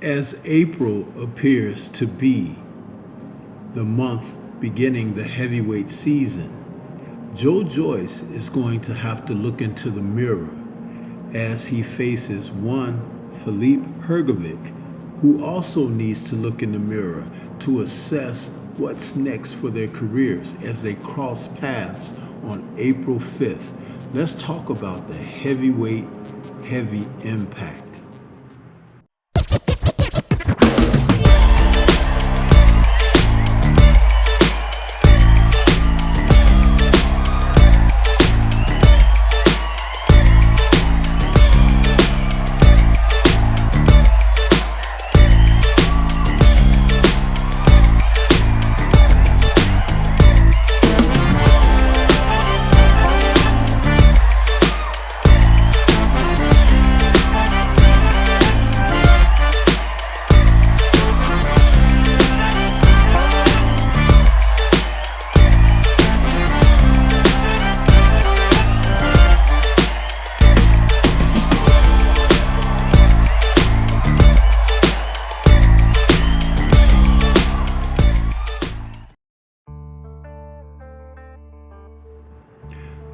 As April appears to be the month beginning the heavyweight season, Joyce is going to have to look into the mirror as he faces one Hrgovic, who also needs to look in the mirror to assess what's next for their careers as they cross paths on April 5th. Let's talk about the heavyweight heavy impact.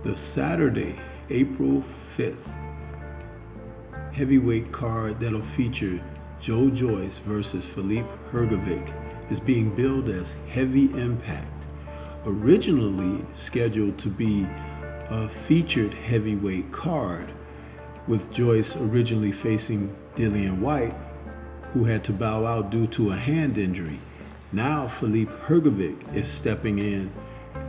The Saturday, April 5th, heavyweight card that'll feature Joyce versus Hrgovic is being billed as Heavy Impact. Originally scheduled to be a featured heavyweight card, with Joyce originally facing Dillian Whyte, who had to bow out due to a hand injury. Now Hrgovic is stepping in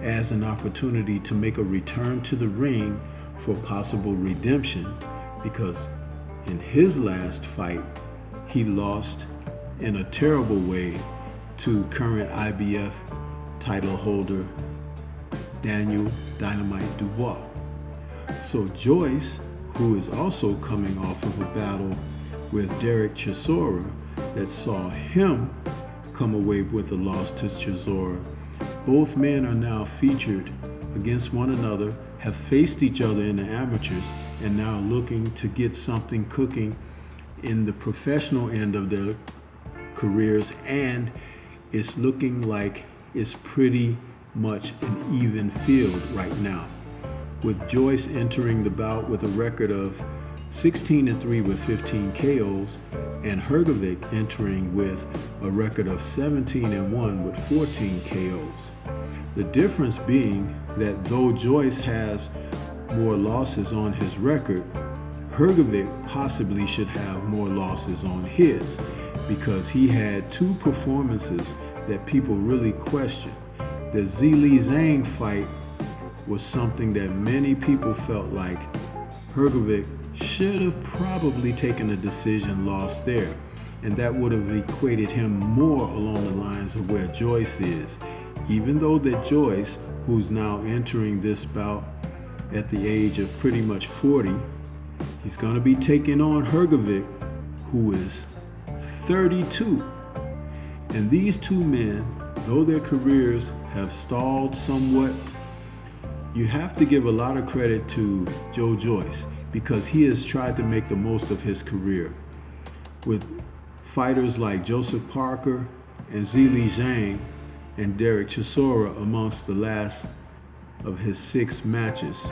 as an opportunity to make a return to the ring for possible redemption, because in his last fight he lost in a terrible way to current IBF title holder Daniel Dynamite Dubois. So Joyce, who is also coming off of a battle with Derek Chisora that saw him come away with a loss to Chisora, both men are now featured against one another, have faced each other in the amateurs, and now looking to get something cooking in the professional end of their careers, and it's looking like it's pretty much an even field right now, with Joyce entering the bout with a record of 16-3 with 15 KOs, and Hrgovic entering with a record of 17-1 with 14 KOs. The difference being that though Joyce has more losses on his record, Hrgovic possibly should have more losses on his, because he had two performances that people really question. The Zhilei Zhang fight was something that many people felt like Hrgovic should have probably taken a decision loss there, and that would have equated him more along the lines of where Joyce is, even though that Joyce, who's now entering this bout at the age of pretty much 40, he's going to be taking on Hrgovic, who is 32. And these two men, though their careers have stalled somewhat, you have to give a lot of credit to Joyce, because he has tried to make the most of his career with fighters like Joseph Parker and Zhilei Zhang and Derek Chisora amongst the last of his 6 matches.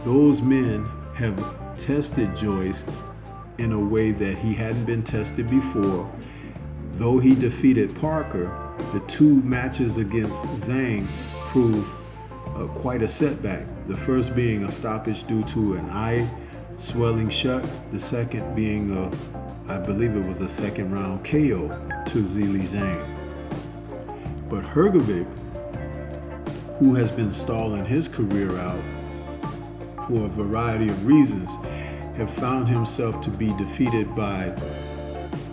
Those men have tested Joyce in a way that he hadn't been tested before. Though he defeated Parker, the 2 matches against Zhang proved quite a setback. The first being a stoppage due to an eye swelling shut, the second being I believe it was a second round KO to Zhilei Zhang. But Hrgovic, who has been stalling his career out for a variety of reasons, have found himself to be defeated by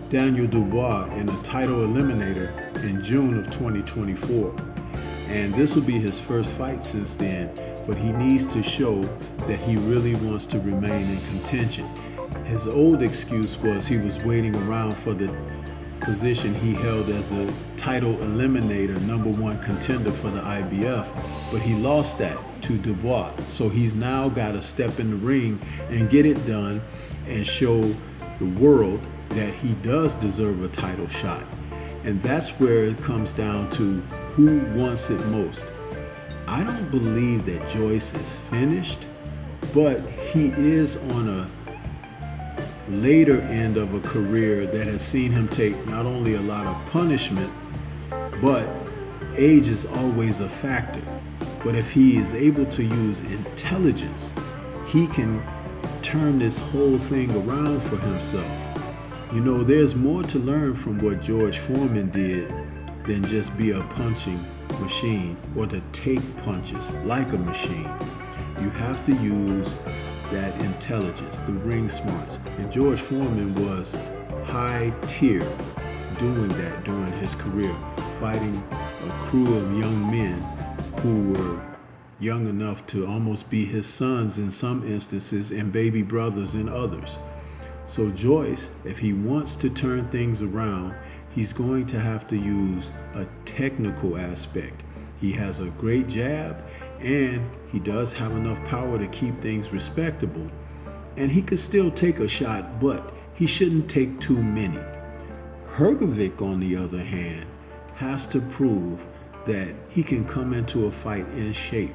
Daniel Dubois in a title eliminator in June of 2024. And this will be his first fight since then, but he needs to show that he really wants to remain in contention. His old excuse was he was waiting around for the position he held as the title eliminator, #1 contender for the IBF, but he lost that to Dubois. So he's now got to step in the ring and get it done and show the world that he does deserve a title shot. And that's where it comes down to who wants it most. I don't believe that Joyce is finished, but he is on a later end of a career that has seen him take not only a lot of punishment, but age is always a factor. But if he is able to use intelligence, he can turn this whole thing around for himself. You know, there's more to learn from what George Foreman did than just be a punching machine or to take punches like a machine. You have to use that intelligence, the ring smarts. And George Foreman was high tier doing that during his career, fighting a crew of young men who were young enough to almost be his sons in some instances and baby brothers in others. So Joyce, if he wants to turn things around, he's going to have to use a technical aspect. He has a great jab, and he does have enough power to keep things respectable. And he could still take a shot, but he shouldn't take too many. Hrgovic, on the other hand, has to prove that he can come into a fight in shape.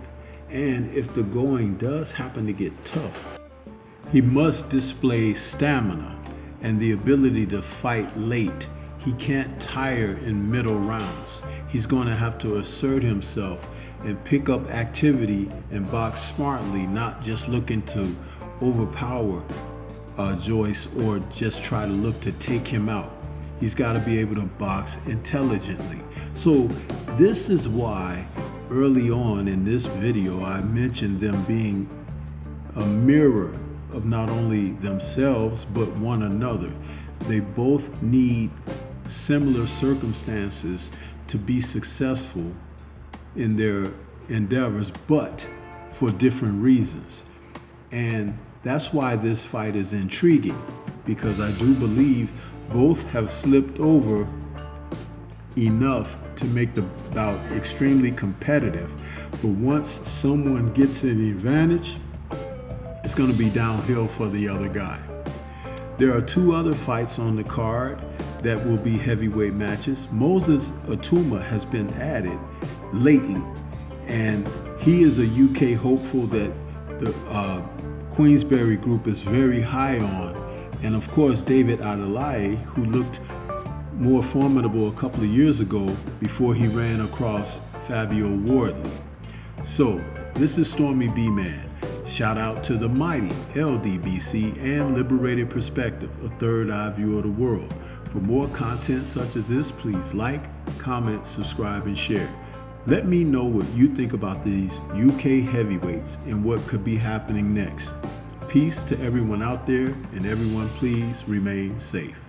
And if the going does happen to get tough, he must display stamina and the ability to fight late. He can't tire in middle rounds. He's going to have to assert himself and pick up activity and box smartly, not just looking to overpower Joyce or just try to look to take him out. He's got to be able to box intelligently. So this is why early on in this video I mentioned them being a mirror of not only themselves but one another. They both need similar circumstances to be successful in their endeavors, but for different reasons. And that's why this fight is intriguing, because I do believe both have slipped over enough to make the bout extremely competitive. But once someone gets an advantage, it's going to be downhill for the other guy. There are two other fights on the card that will be heavyweight matches. Moses Atuma has been added lately, and he is a UK hopeful that the Queensberry group is very high on. And of course, David Adelaide, who looked more formidable a couple of years ago before he ran across Fabio Wardley. So this is Stormy B-Man. Shout out to the mighty LDBC and Liberated Perspective, a third eye view of the world. For more content such as this, please like, comment, subscribe, and share. Let me know what you think about these UK heavyweights and what could be happening next. Peace to everyone out there, and everyone please remain safe.